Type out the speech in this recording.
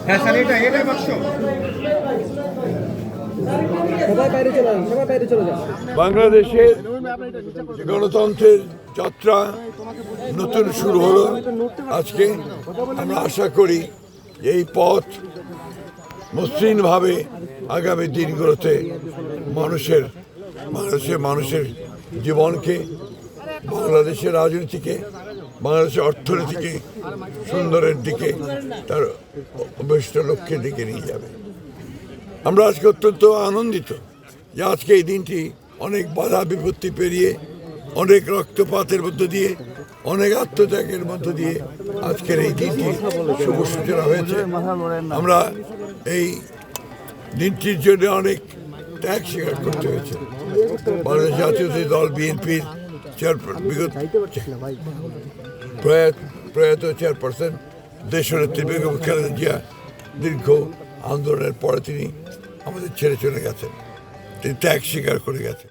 হ্যাঁ স্যার, এটাই বাক্স। বাংলাদেশের গণতন্ত্রের যাত্রা নতুন শুরু হলো আজকে। আমরা আশা করি এই পথ মসৃণভাবে আগামী দিনগুলোতে মানুষের জীবনকে, বাংলাদেশের রাজনীতিকে, বাংলাদেশের অর্থনীতিকে সুন্দরের দিকে, তার অভিষ্ট লক্ষ্যের দিকে নিয়ে যাবে। আমরা আজকে অত্যন্ত আনন্দিত যে আজকে এই দিনটি অনেক বাধা বিপত্তি পেরিয়ে, অনেক রক্তপাতের মধ্য দিয়ে, অনেক আত্মত্যাগের মধ্য দিয়ে আজকের এই দিনটি শুভ সূচনা হয়েছে। আমরা এই দিনটির জন্য অনেক ত্যাগ স্বীকার করতে হয়েছে। বাংলাদেশ জাতীয়তাবাদী দল বিএনপির প্রয়াত চেয়ারপারসন দেশনেত্রী বেগম খালেদা জিয়া দীর্ঘ আন্দোলনের পরে তিনি আমাদের ছেড়ে চলে গেছেন, তিনি ত্যাগ স্বীকার করে গেছেন।